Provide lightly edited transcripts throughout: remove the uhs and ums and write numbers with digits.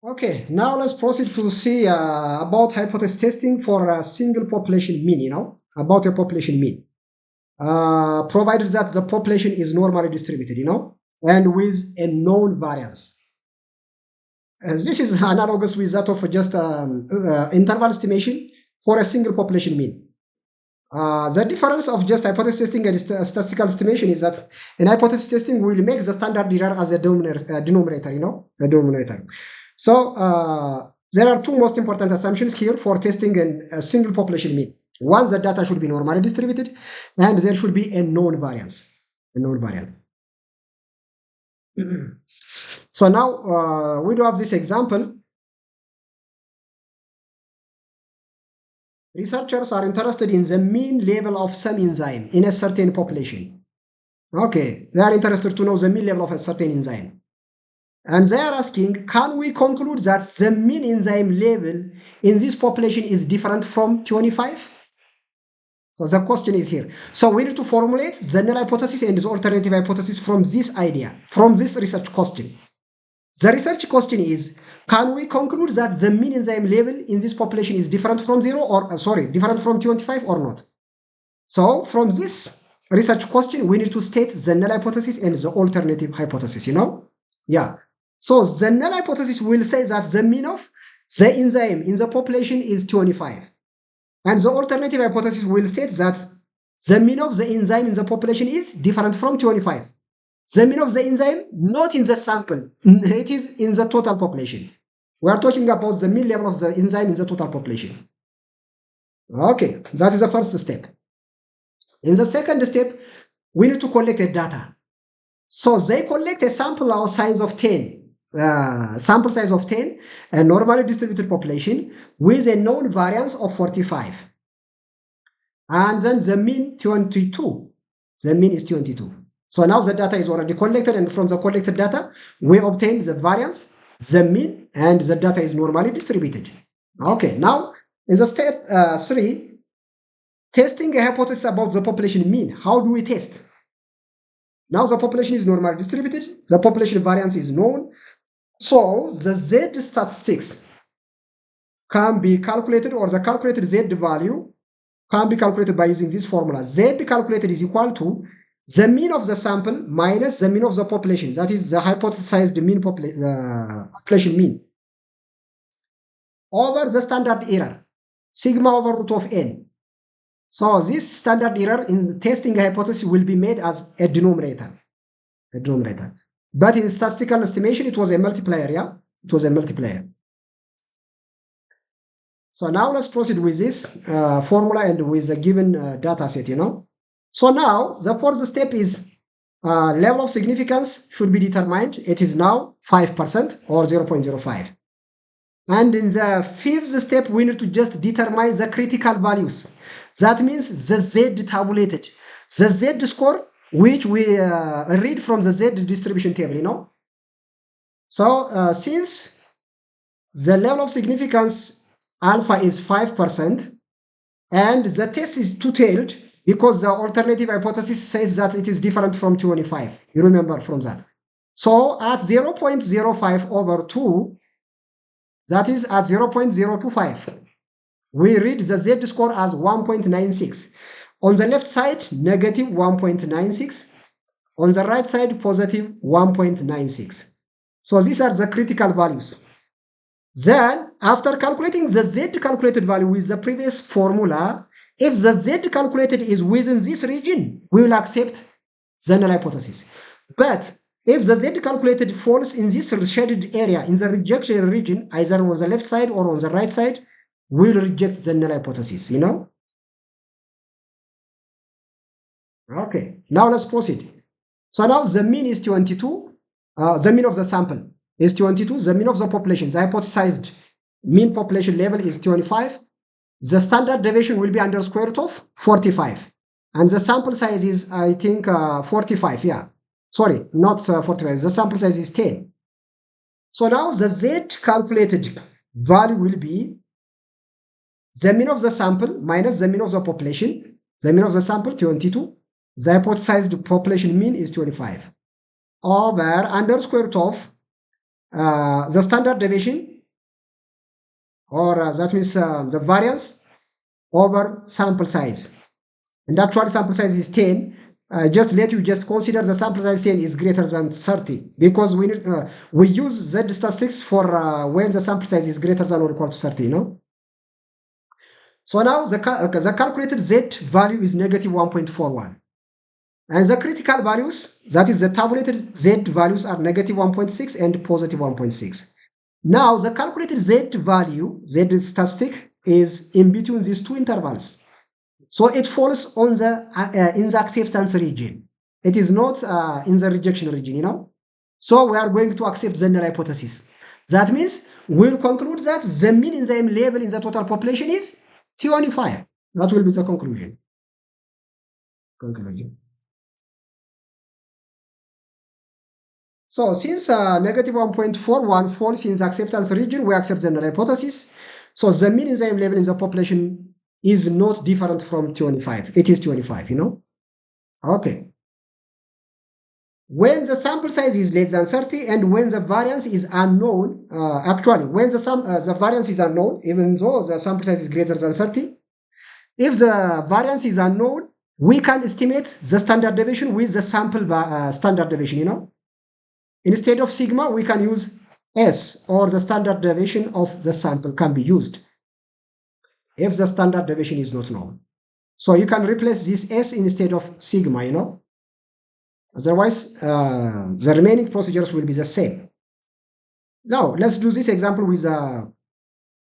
Okay, now let's proceed to see about hypothesis testing for a single population mean, about a population mean. Provided that the population is normally distributed, and with a known variance. This is analogous with that of just interval estimation for a single population mean. The difference of just hypothesis testing and statistical estimation is that in hypothesis testing, we will make the standard error as a denominator, a denominator. So there are two most important assumptions here for testing a single population mean. One, the data should be normally distributed, and there should be a known variance, So now we do have this example. Researchers are interested in the mean level of some enzyme in a certain population. Okay, they are interested to know the mean level of a certain enzyme. And they are asking, can we conclude that the mean enzyme level in this population is different from 25? So the question is here. So we need to formulate the null hypothesis and the alternative hypothesis from this idea, from this research question. The research question is, can we conclude that the mean enzyme level in this population is different from different from 25 or not? So from this research question, we need to state the null hypothesis and the alternative hypothesis, Yeah. So the null hypothesis will say that the mean of the enzyme in the population is 25. And the alternative hypothesis will state that the mean of the enzyme in the population is different from 25. The mean of the enzyme, not in the sample, it is in the total population. We are talking about the mean level of the enzyme in the total population. Okay, that is the first step. In the second step, we need to collect the data. So they collect a sample size of 10, a normally distributed population with a known variance of 45. And then the mean 22. The mean is 22. So now the data is already collected, and from the collected data, we obtain the variance, the mean, and the data is normally distributed. Okay, now in the step 3, testing a hypothesis about the population mean. How do we test? Now the population is normally distributed, the population variance is known, so the Z statistics can be calculated, or the calculated Z value can be calculated by using this formula. Z calculated is equal to the mean of the sample minus the mean of the population, that is the hypothesized mean population mean, over the standard error, sigma over root of n. So this standard error in testing a hypothesis will be made as a denominator. But in statistical estimation, it was a multiplier, It was a multiplier. So now let's proceed with this formula and with the given data set, So now the fourth step is level of significance should be determined. It is now 5% or 0.05. And in the fifth step, we need to just determine the critical values. That means the Z tabulated, the Z score, which we read from the Z distribution table, So since the level of significance alpha is 5%, and the test is two-tailed, because the alternative hypothesis says that it is different from 25. You remember from that. So at 0.05 over 2, that is at 0.025, we read the Z score as 1.96. On the left side, negative 1.96. On the right side, positive 1.96. So these are the critical values. Then, after calculating the Z calculated value with the previous formula, if the Z calculated is within this region, we will accept the null hypothesis. But if the Z calculated falls in this shaded area, in the rejection region, either on the left side or on the right side, we will reject the null hypothesis, Okay, now let's proceed. So now the mean is 22, the mean of the sample is 22, the mean of the population, the hypothesized mean population level is 25. The standard deviation will be under square root of 45. And the sample size is, I think, 45, Sorry, not 45, the sample size is 10. So now the Z calculated value will be the mean of the sample minus the mean of the population. The mean of the sample, 22. The hypothesized population mean is 25. Over under square root of the standard deviation, or that means the variance over sample size. And actual sample size is 10. Just let you just consider the sample size 10 is greater than 30 because we use Z statistics for when the sample size is greater than or equal to 30, you know? So now the calculated Z value is negative 1.41. And the critical values, that is the tabulated Z values, are negative 1.6 and positive 1.6. Now the calculated Z value, Z statistic, is in between these two intervals. So it falls on the in the acceptance region. It is not in the rejection region, you know. So we are going to accept the null hypothesis. That means we'll conclude that the mean enzyme level in the total population is 25. That will be the conclusion. So since negative 1.41 falls in the acceptance region, we accept the null hypothesis. So the mean enzyme level in the population is not different from 25. It is 25, you know? Okay. When the sample size is less than 30 and when the variance is unknown, actually, when the variance is unknown, even though the sample size is greater than 30, if the variance is unknown, we can estimate the standard deviation with the sample standard deviation, you know? Instead of sigma, we can use S, or the standard deviation of the sample can be used if the standard deviation is not known. So you can replace this S instead of sigma, you know. Otherwise, the remaining procedures will be the same. Now, let's do this example with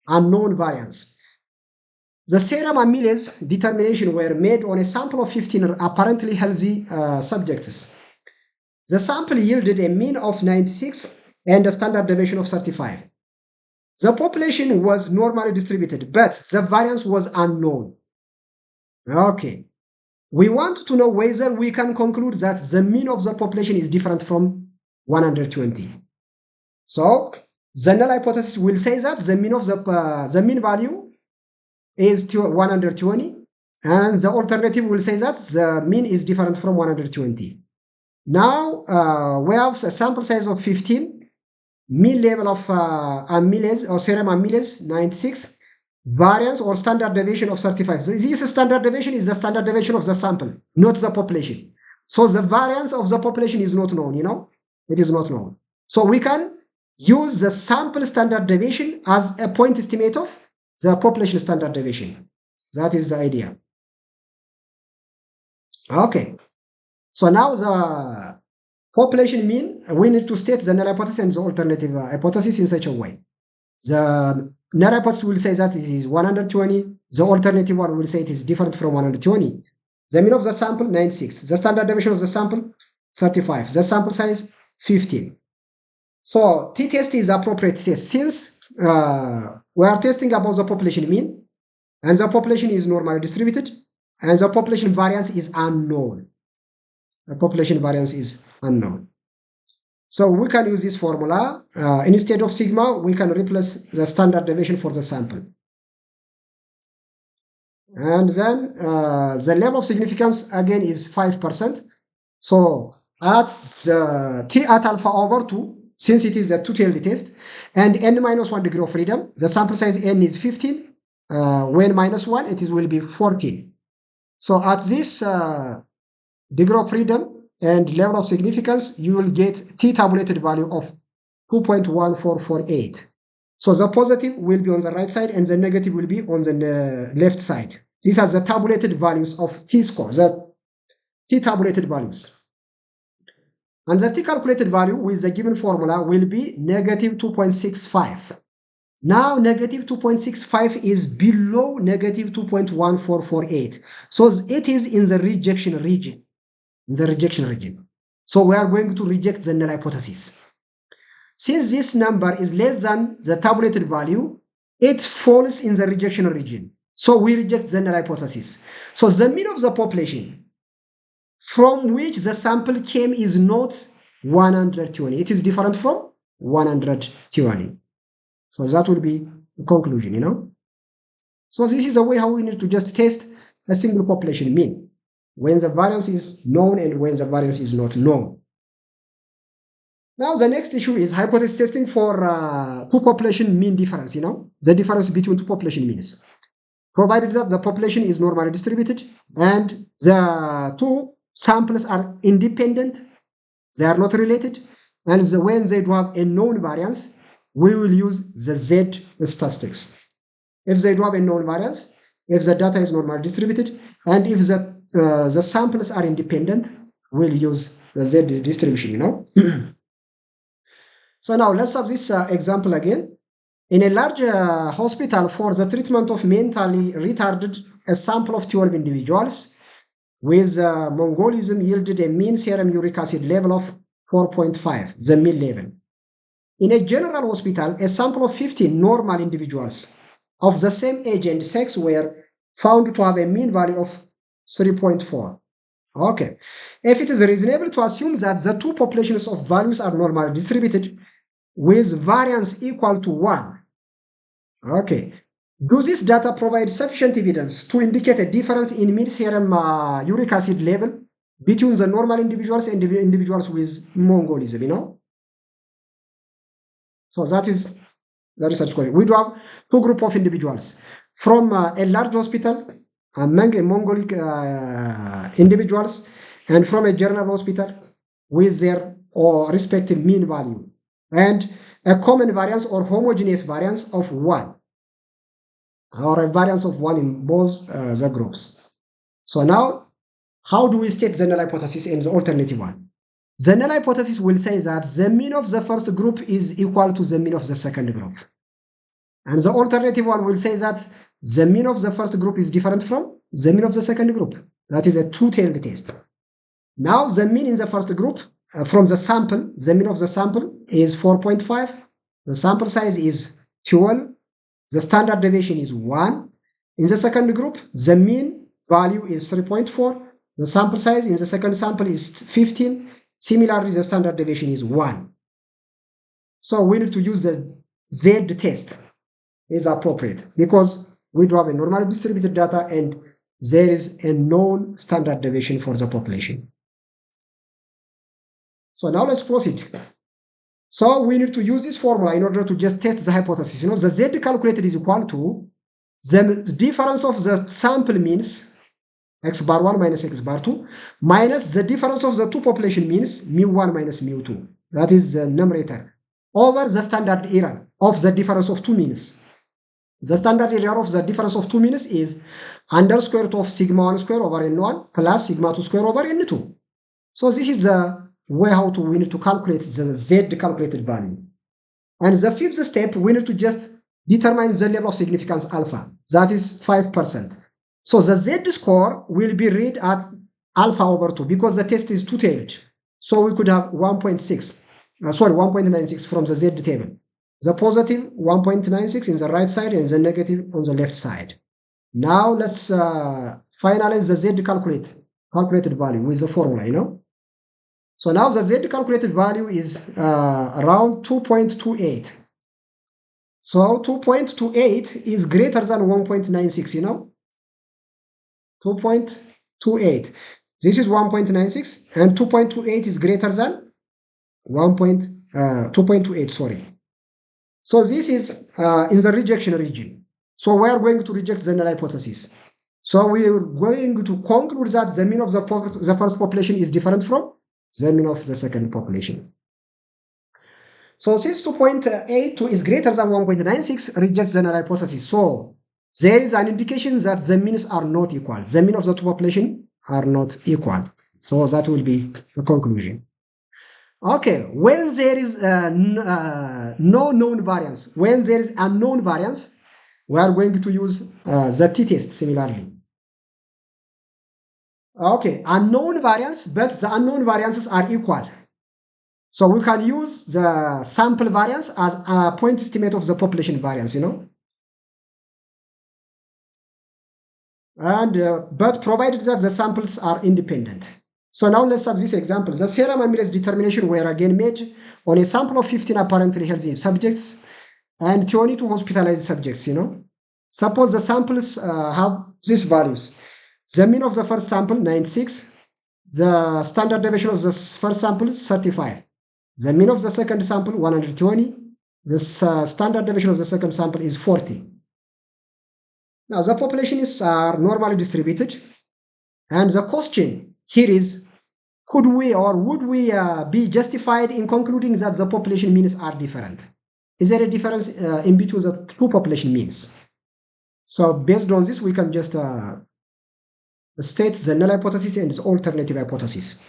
unknown variance. The serum amylase determination were made on a sample of 15 apparently healthy subjects. The sample yielded a mean of 96 and a standard deviation of 35. The population was normally distributed, but the variance was unknown. Okay. We want to know whether we can conclude that the mean of the population is different from 120. So the null hypothesis will say that the mean of the mean value is 120, and the alternative will say that the mean is different from 120. Now we have a sample size of 15, mean level of amylase or serum amylase 96, variance or standard deviation of 35. So this standard deviation is the standard deviation of the sample, not the population. So the variance of the population is not known, you know, it is not known. So we can use the sample standard deviation as a point estimate of the population standard deviation. That is the idea. Okay. So now the population mean, we need to state the null hypothesis and the alternative hypothesis in such a way. The null hypothesis will say that it is 120. The alternative one will say it is different from 120. The mean of the sample, 96. The standard deviation of the sample, 35. The sample size, 15. So t-test is appropriate test since we are testing about the population mean, and the population is normally distributed, and the population variance is unknown. The population variance is unknown. So we can use this formula. Instead of sigma, we can replace the standard deviation for the sample. And then the level of significance again is 5%. So at the t at alpha over 2, since it is a two-tailed test, and n minus 1 degree of freedom, the sample size n is 15. When minus 1, it will be 14. So at this degree of freedom and level of significance, you will get t tabulated value of 2.1448. So the positive will be on the right side and the negative will be on the left side. These are the tabulated values of t-score, the t tabulated values. And the t calculated value with the given formula will be negative 2.65. Now negative 2.65 is below negative 2.1448. So it is in the rejection region. So we are going to reject the null hypothesis. Since this number is less than the tabulated value, it falls in the rejection region. So we reject the null hypothesis. So the mean of the population from which the sample came is not 120. It is different from 120. So that will be the conclusion, you know. So this is the way how we need to just test a single population mean, when the variance is known and when the variance is not known. Now the next issue is hypothesis testing for two population mean difference, the difference between two population means. Provided that the population is normally distributed and the two samples are independent, they are not related, and when they do have a known variance, we will use the Z statistics. If they do have a known variance, if the data is normally distributed, and if the samples are independent, we'll use the Z distribution, So now let's have this example again. In a large hospital for the treatment of mentally retarded, a sample of 12 individuals with Mongolism yielded a mean serum uric acid level of 4.5, the mean level. In a general hospital, a sample of 15 normal individuals of the same age and sex were found to have a mean value of 3.4. Okay. If it is reasonable to assume that the two populations of values are normally distributed with variance equal to 1. Okay. Do this data provide sufficient evidence to indicate a difference in mean serum uric acid level between the normal individuals and individuals with Mongolism, So that is the research question. We do have two groups of individuals from a large hospital among Mongolic individuals and from a general hospital with their respective mean value and a common variance or homogeneous variance of 1 or a variance of 1 in both the groups. So now, how do we state the null hypothesis and the alternative one? The null hypothesis will say that the mean of the first group is equal to the mean of the second group. And the alternative one will say that the mean of the first group is different from the mean of the second group. That is a two-tailed test. Now the mean in the first group from the sample, the mean of the sample is 4.5. The sample size is 12. The standard deviation is 1. In the second group, the mean value is 3.4. The sample size in the second sample is 15. Similarly, the standard deviation is 1. So we need to use the Z test is appropriate because we do have a normally distributed data and there is a known standard deviation for the population. So now let's proceed. So we need to use this formula in order to just test the hypothesis. The Z calculated is equal to the difference of the sample means x bar 1 minus x bar 2 minus the difference of the two population means mu1 minus mu2. That is the numerator over the standard error of the difference of two means. The standard error of the difference of two means is under square root of sigma 1 square over n1 plus sigma 2 square over n2. So this is the way how we need to calculate the Z calculated value. And the fifth step, we need to just determine the level of significance alpha. That is 5%. So the Z score will be read at alpha over 2 because the test is two-tailed. So we could have 1.96 from the Z table. The positive 1.96 in the right side and the negative on the left side. Now let's finalize the Z calculated value with the formula, So now the Z calculated value is around 2.28. So 2.28 is greater than 1.96, 2.28. This is 1.96 and 2.28 is greater than 2.28, sorry. So this is in the rejection region. So we are going to reject the null hypothesis. So we are going to conclude that the mean of the first population is different from the mean of the second population. So since 2.82 is greater than 1.96, rejects the null hypothesis. So there is an indication that the means are not equal. The mean of the two population are not equal. So that will be the conclusion. Okay, when there is no known variance, when there is unknown variance, we are going to use the t-test similarly. Okay, unknown variance, but the unknown variances are equal. So we can use the sample variance as a point estimate of the population variance, And but provided that the samples are independent. So now let's have this example. The serum amylase determination were again made on a sample of 15 apparently healthy subjects and 22 hospitalized subjects, Suppose the samples have these values. The mean of the first sample, 96. The standard deviation of the first sample, 35. The mean of the second sample 120. The standard deviation of the second sample is 40. Now the populations are normally distributed, and the question here is, could we or would we be justified in concluding that the population means are different? Is there a difference in between the two population means? So based on this, we can just state the null hypothesis and the alternative hypothesis.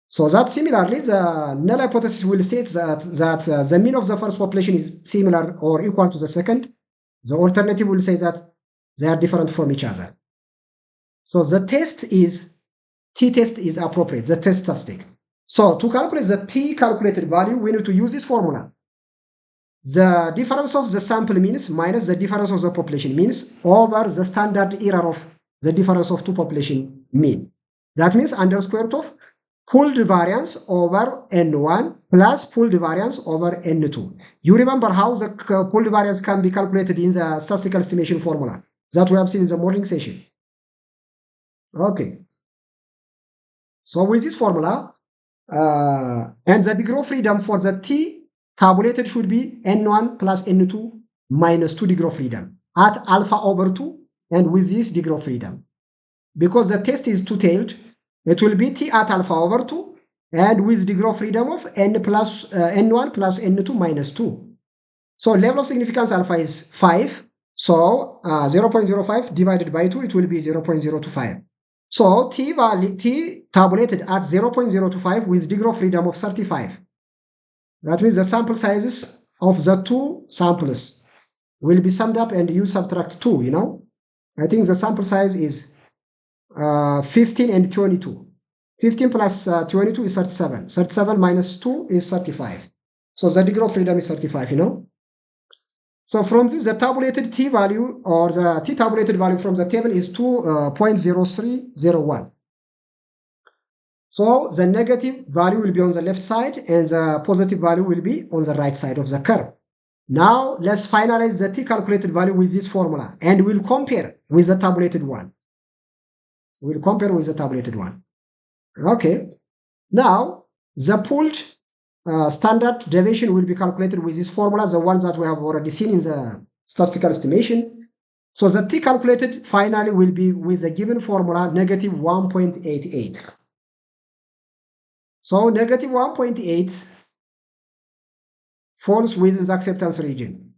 So that similarly, the null hypothesis will state that the mean of the first population is similar or equal to the second. The alternative will say that they are different from each other. So the test is, t-test is appropriate, the test statistic. So to calculate the t-calculated value, we need to use this formula. The difference of the sample means minus the difference of the population means over the standard error of the difference of two population mean. That means under square root of pooled variance over n1 plus pooled variance over n2. You remember how the pooled variance can be calculated in the statistical estimation formula that we have seen in the morning session. Okay. So with this formula, and the degree of freedom for the t tabulated should be n1 plus n2 minus 2 degree of freedom at alpha over 2 and with this degree of freedom. Because the test is two-tailed, it will be t at alpha over 2 and with degree of freedom of n plus n1 plus n2 minus 2. So level of significance alpha is 5. So 0.05 divided by 2, it will be 0.025. So t tabulated at 0.025 with degree of freedom of 35. That means the sample sizes of the two samples will be summed up and you subtract 2, you know. I think the sample size is 15 and 22. 15 plus 22 is 37. 37 minus 2 is 35. So the degree of freedom is 35, you know. So from this, the tabulated t value or the t tabulated value from the table is 2.0301. So the negative value will be on the left side and the positive value will be on the right side of the curve. Now let's finalize the t calculated value with this formula and we'll compare with the tabulated one. We'll compare with the tabulated one. Okay. Now the pooled standard deviation will be calculated with this formula, the ones that we have already seen in the statistical estimation. So the t calculated finally will be with the given formula negative 1.88. So negative 1.8 falls within the acceptance region.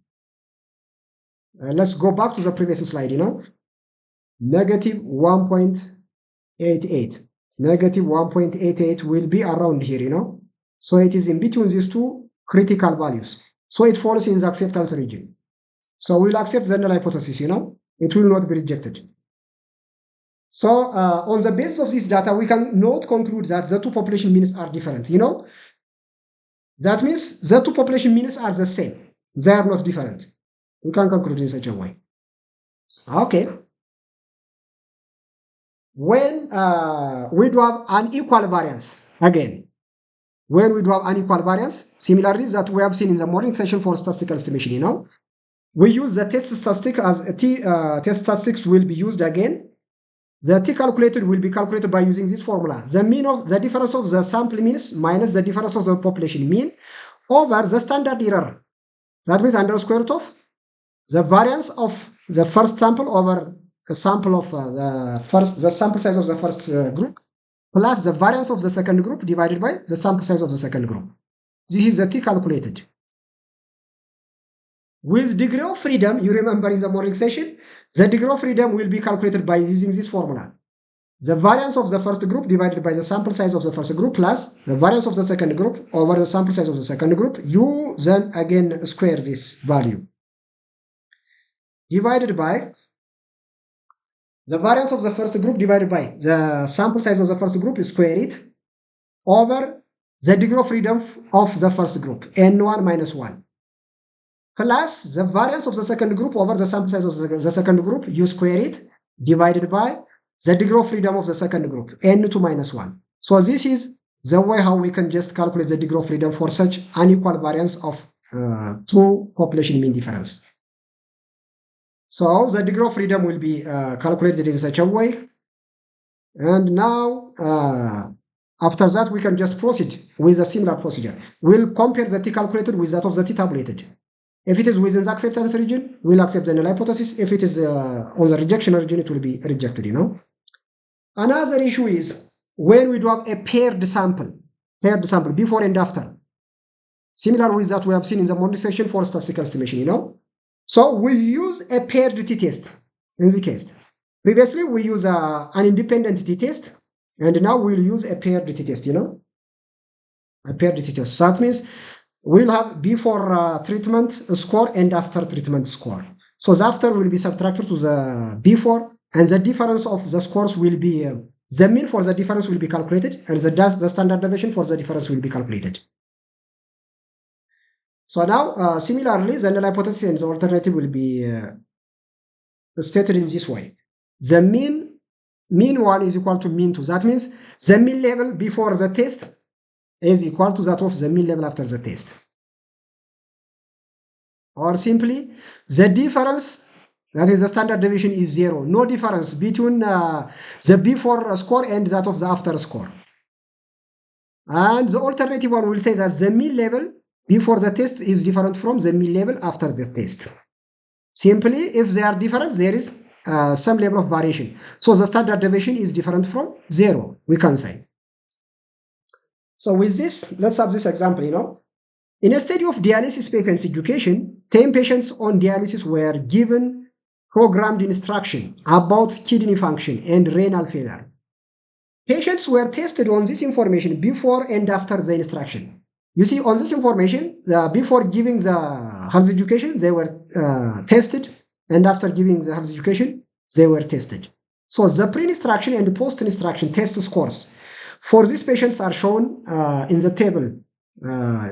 Let's go back to the previous slide, you know. Negative 1.88. Negative 1.88 will be around here, you know. So it is in between these two critical values. So it falls in the acceptance region. So we'll accept the null hypothesis, you know. It will not be rejected. So on the basis of this data, we can not conclude that the two population means are different, you know. That means the two population means are the same. They are not different. We can conclude in such a way. Okay. When we do have unequal variance, again, when we do have unequal variance, similarly that we have seen in the morning session for statistical estimation, you know, we use the test statistic as test statistics will be used again. The t calculated will be calculated by using this formula. The mean of the difference of the sample means minus the difference of the population mean over the standard error. That means under square root of the variance of the first sample over the sample of the sample size of the first group plus the variance of the second group divided by the sample size of the second group. This is the t calculated. With degree of freedom, you remember in the morning session, the degree of freedom will be calculated by using this formula. The variance of the first group divided by the sample size of the first group plus the variance of the second group over the sample size of the second group. You then again square this value. Divided by the variance of the first group divided by the sample size of the first group, you square it over the degree of freedom of the first group, n1 minus 1. Plus the variance of the second group over the sample size of the second group, you square it, divided by the degree of freedom of the second group, n2 minus 1. So this is the way how we can just calculate the degree of freedom for such unequal variance of two population mean difference. So the degree of freedom will be calculated in such a way. And now After that, we can just proceed with a similar procedure. We'll compare the T calculated with that of the T tabulated. If it is within the acceptance region, we'll accept the null hypothesis. If it is on the rejection region, it will be rejected, Another issue is when we do have a paired sample before and after. Similar with that we have seen in the morning section for statistical estimation, So we use a paired t-test in this case. Previously, we use an independent t-test, and now we'll use a paired t-test, A paired t-test. So that means we'll have before treatment score and after treatment score. So the after will be subtracted to the before, and the difference of the scores will be, the mean for the difference will be calculated, and the standard deviation for the difference will be calculated. So now, similarly, the null hypothesis and the alternative will be stated in this way. The mean 1 is equal to mean 2. That means the mean level before the test is equal to that of the mean level after the test. Or simply, the difference, that is the standard deviation, is 0. No difference between the before score and that of the after score. And the alternative one will say that the mean level before the test is different from the mean level after the test. Simply, if they are different, there is some level of variation. So the standard deviation is different from 0, we can say. So with this, let's have this example, In a study of dialysis patients education, 10 patients on dialysis were given programmed instruction about kidney function and renal failure. Patients were tested on this information before and after the instruction. You see, on this information, before giving the health education, they were tested, and after giving the health education, they were tested. So the pre-instruction and post-instruction test scores for these patients are shown in the table.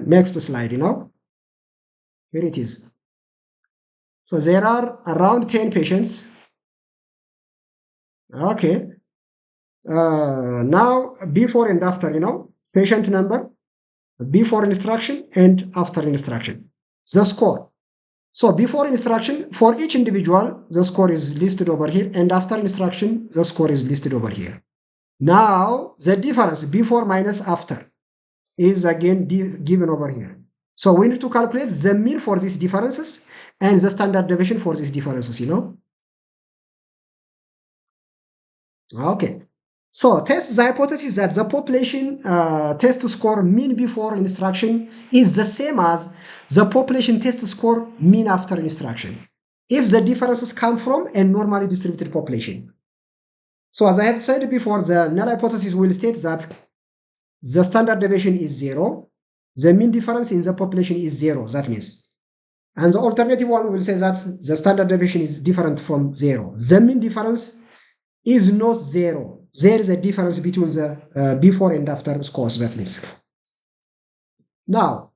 Next slide, Here it is. So there are around 10 patients. Okay. Now, before and after, patient number, before instruction and after instruction. The score. So before instruction, for each individual, the score is listed over here, and after instruction, the score is listed over here. Now, the difference before minus after is again given over here. So we need to calculate the mean for these differences and the standard deviation for these differences, Okay. So test the hypothesis that the population test score mean before instruction is the same as the population test score mean after instruction, if the differences come from a normally distributed population. So as I have said before, the null hypothesis will state that the standard deviation is 0, the mean difference in the population is 0, that means. And the alternative one will say that the standard deviation is different from 0. The mean difference is not 0. There is a difference between the before and after scores, that means. Now,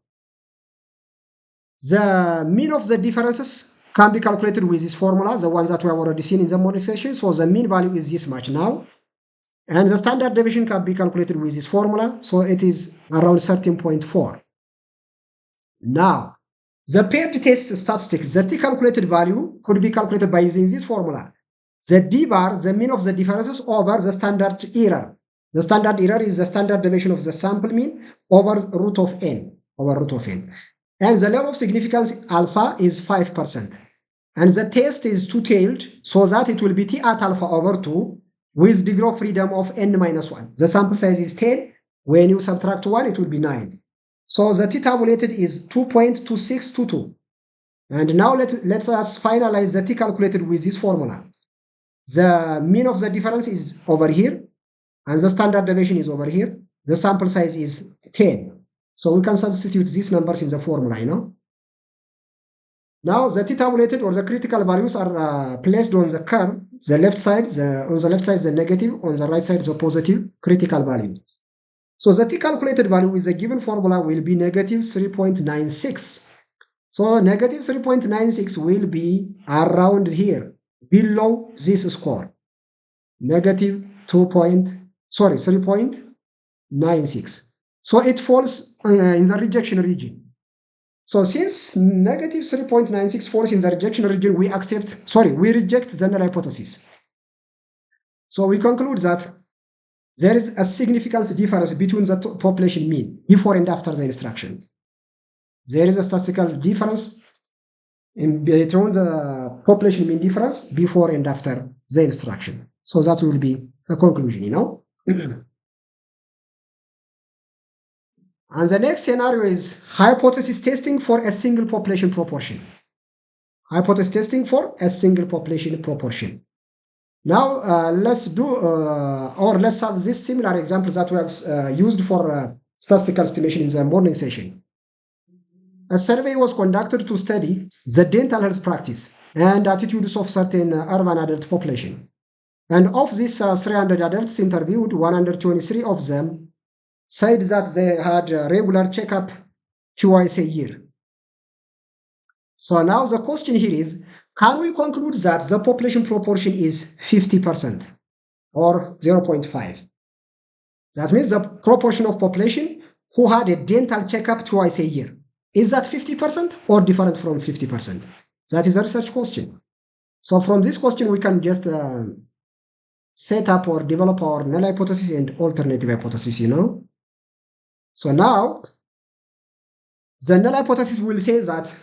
the mean of the differences can be calculated with this formula, the ones that we have already seen in the morning session. So the mean value is this much now. And the standard deviation can be calculated with this formula. So it is around 13.4. Now, the paired test statistics, the T calculated value could be calculated by using this formula. The D bar, the mean of the differences over the standard error. The standard error is the standard deviation of the sample mean over root of n, And the level of significance alpha is 5%. And the test is two-tailed, so that it will be T at alpha over 2 with degree of freedom of n minus 1. The sample size is 10. When you subtract 1, it will be 9. So the T tabulated is 2.2622. And now let us finalize the T calculated with this formula. The mean of the difference is over here, and the standard deviation is over here. The sample size is 10. So we can substitute these numbers in the formula, Now the T tabulated or the critical values are placed on the curve. On the left side, the negative, on the right side, the positive critical value. So the T calculated value with the given formula will be negative 3.96. So negative 3.96 will be around here, below this score, negative 3.96. So it falls in the rejection region. So since negative 3.96 falls in the rejection region, we reject the null hypothesis. So we conclude that there is a significant difference between the population mean before and after the instruction. There is a statistical difference in between the population mean difference before and after the instruction. So that will be a conclusion, you know. And the next scenario is hypothesis testing for a single population proportion. Hypothesis testing for a single population proportion. Now let's solve this similar example that we have used for statistical estimation in the morning session. A survey was conducted to study the dental health practice and attitudes of certain urban adult population. And of these 300 adults interviewed, 123 of them said that they had a regular checkup twice a year. So now the question here is, can we conclude that the population proportion is 50% or 0.5? That means the proportion of population who had a dental checkup twice a year. Is that 50% or different from 50%? That is a research question. So from this question, we can just set up or develop our null hypothesis and alternative hypothesis, you know. So now, the null hypothesis will say that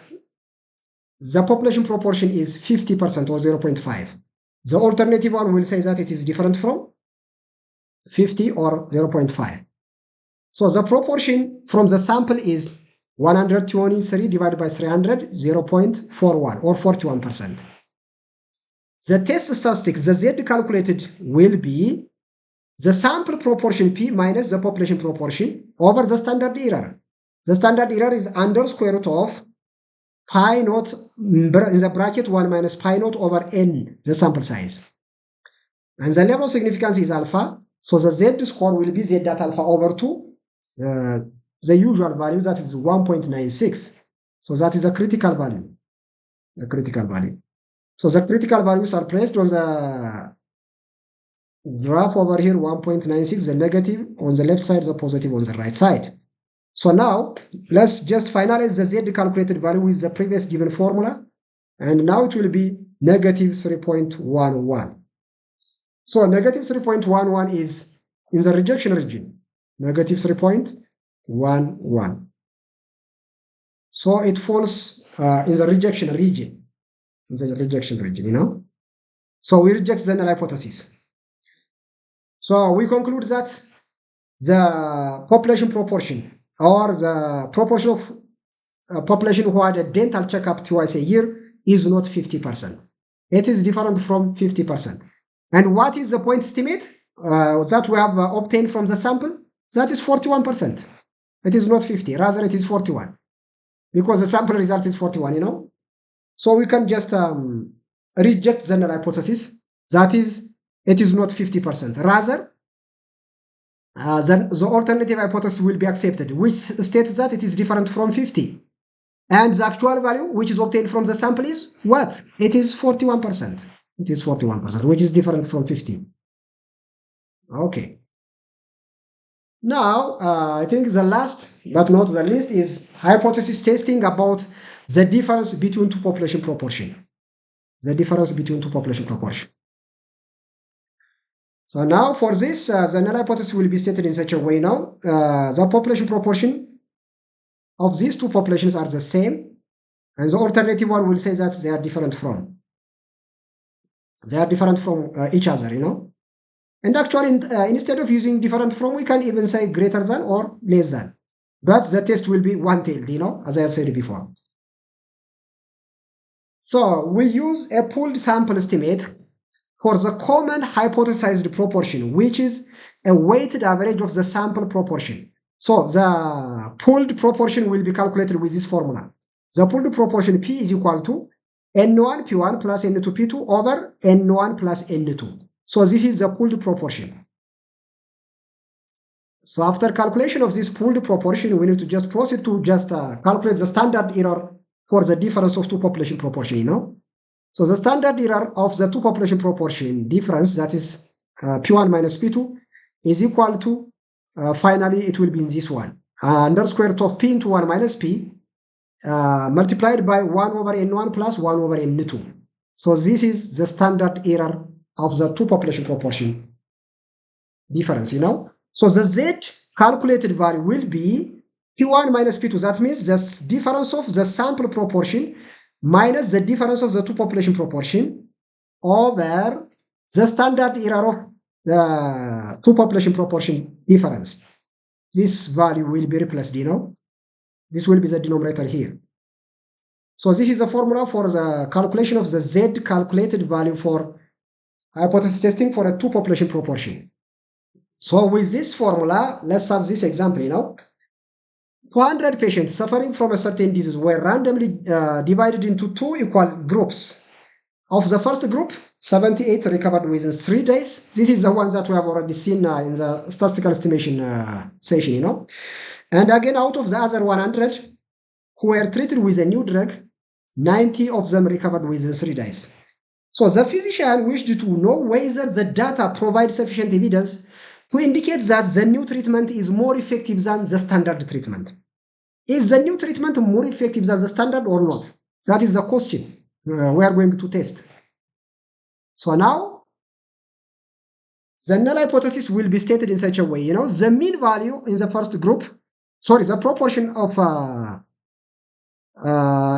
the population proportion is 50% or 0.5. The alternative one will say that it is different from 50 or 0.5. So the proportion from the sample is 123 divided by 300, 0.41 or 41%. The test statistic, the Z calculated, will be the sample proportion P minus the population proportion over the standard error. The standard error is under square root of pi naught in the bracket 1 minus pi naught over n, the sample size. And the level of significance is alpha. So the Z score will be Z dot alpha over 2. The usual value, that is 1.96. So that is a critical value. A critical value. So the critical values are placed on the graph over here, 1.96, the negative on the left side, the positive on the right side. So now let's just finalize the Z calculated value with the previous given formula. And now it will be negative 3.11. So negative 3.11 is in the rejection region. Negative 3.11. So it falls in the rejection region. In the rejection region, you know. So we reject the null hypothesis. So we conclude that the population proportion or the proportion of population who had a dental checkup twice a year is not 50%. It is different from 50%. And what is the point estimate that we have obtained from the sample? That is 41%. It is not 50, rather it is 41. Because the sample result is 41, you know. So we can just reject the null hypothesis. That is, it is not 50%. Rather, the alternative hypothesis will be accepted, which states that it is different from 50. And the actual value, which is obtained from the sample, is what? It is 41%. It is 41%, which is different from 50. Okay. Now, I think the last but not the least is hypothesis testing about the difference between two population proportion. The difference between two population proportion. So now for this, the null hypothesis will be stated in such a way now. The population proportion of these two populations are the same. And the alternative one will say that they are different from. They are different from each other, you know. And actually, instead of using different from, we can even say greater than or less than. But the test will be one-tailed, you know, as I have said before. So we use a pooled sample estimate for the common hypothesized proportion, which is a weighted average of the sample proportion. So the pooled proportion will be calculated with this formula. The pooled proportion P is equal to N1 P1 plus N2 P2 over N1 plus N2. So this is the pooled proportion. So after calculation of this pooled proportion, we need to just proceed to just calculate the standard error for the difference of two population proportion, you know. So the standard error of the two population proportion difference, that is P1 minus P2, is equal to, finally it will be in this one, under square root of P into 1 minus P, multiplied by 1 over N1 plus 1 over N2. So this is the standard error of the two population proportion difference, you know. So the Z calculated value will be P1 minus P2. That means the difference of the sample proportion minus the difference of the two population proportion over the standard error of the two population proportion difference. This value will be replaced, you know. This will be the denominator here. So this is a formula for the calculation of the Z calculated value for hypothesis testing for a two population proportion. So with this formula, let's have this example, you know. 200 patients suffering from a certain disease were randomly divided into two equal groups. Of the first group, 78 recovered within 3 days. This is the one that we have already seen in the statistical estimation session, you know. And again, out of the other 100 who were treated with a new drug, 90 of them recovered within 3 days. So the physician wished to know whether the data provide sufficient evidence to indicate that the new treatment is more effective than the standard treatment. Is the new treatment more effective than the standard or not? That is the question we are going to test. So now, the null hypothesis will be stated in such a way, you know, the mean value in the first group, the proportion of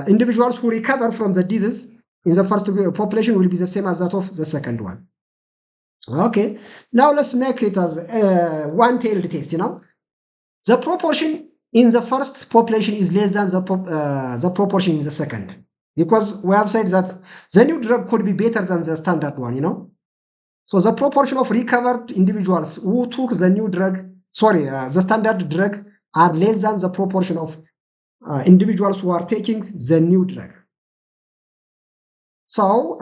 individuals who recover from the disease in the first population will be the same as that of the second one. Okay, now let's make it as a one-tailed test, you know. The proportion in the first population is less than the proportion in the second, because we have said that the new drug could be better than the standard one, you know. So the proportion of recovered individuals who took the new drug, the standard drug, are less than the proportion of individuals who are taking the new drug. So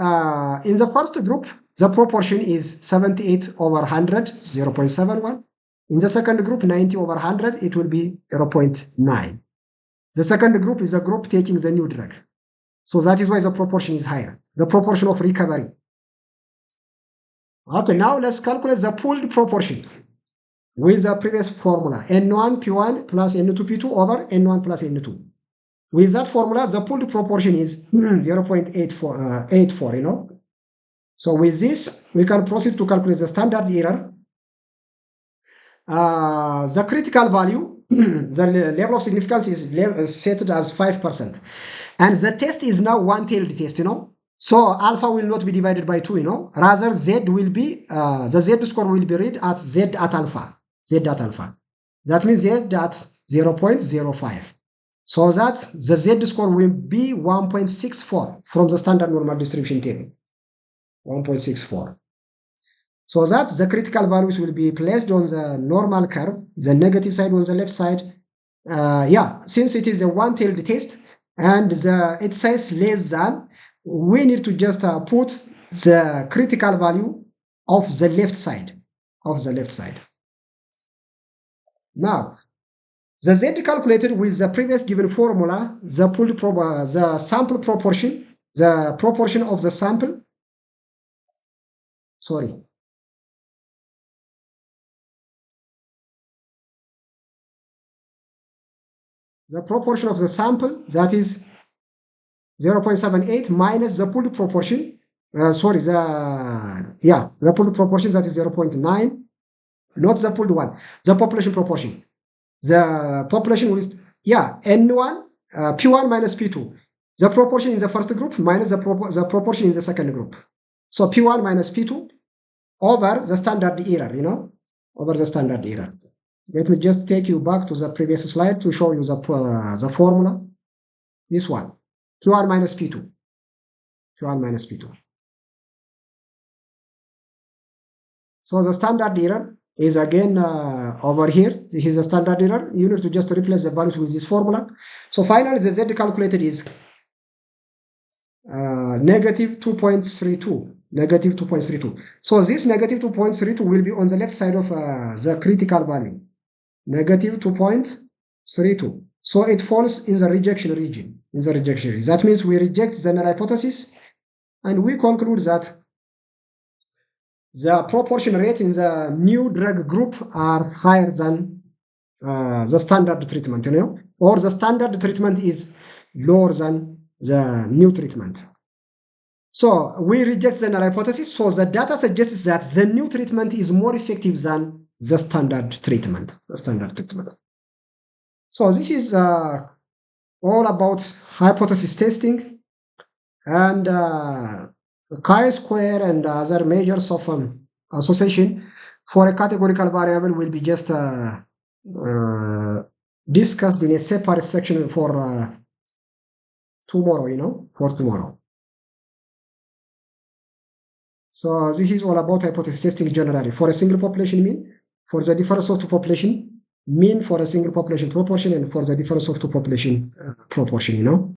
in the first group, the proportion is 78 over 100, 0.71. In the second group, 90 over 100, it will be 0.9. The second group is a group taking the new drug. So that is why the proportion is higher, the proportion of recovery. Okay, now let's calculate the pooled proportion with the previous formula, N1 P1 plus N2 P2 over N1 plus N2. With that formula, the pooled proportion is 0.84, you know. So with this, we can proceed to calculate the standard error. The critical value, the level of significance is set as 5%. And the test is now one-tailed test, you know. So alpha will not be divided by 2, you know. Rather, Z will be, the Z score will be read at Z at alpha. Z at alpha. That means Z at 0.05. So that the Z score will be 1.64 from the standard normal distribution table. 1.64. So that the critical values will be placed on the normal curve, the negative side on the left side. Since it is a one-tailed test and it says less than, we need to just put the critical value of the left side. Now, the Z calculated with the previous given formula, the sample proportion, the proportion of the sample, the proportion of the sample, that is 0.78 minus the pooled proportion, the pooled proportion, that is 0.9, not the pooled one, the population proportion. The population with, N1, P1 minus P2. The proportion in the first group minus the proportion in the second group. So P1 minus P2 over the standard error, you know, over the standard error. Let me just take you back to the previous slide to show you the formula. This one, Q1 minus P2. Q1 minus P2. So the standard error is again over here. This is the standard error. You need to just replace the values with this formula. So finally, the Z calculated is negative 2.32. Negative 2.32. So this negative 2.32 will be on the left side of the critical value. Negative 2.32. So it falls in the rejection region. That means we reject the null hypothesis and we conclude that the proportion rate in the new drug group are higher than the standard treatment, you know, or the standard treatment is lower than the new treatment. So we reject the null hypothesis. So the data suggests that the new treatment is more effective than the standard treatment. So this is all about hypothesis testing and chi-square and other measures of association for a categorical variable will be just discussed in a separate section for tomorrow, for tomorrow. So this is all about hypothesis testing generally for a single population mean, for the difference of two population mean, for a single population proportion, and for the difference of two population proportion,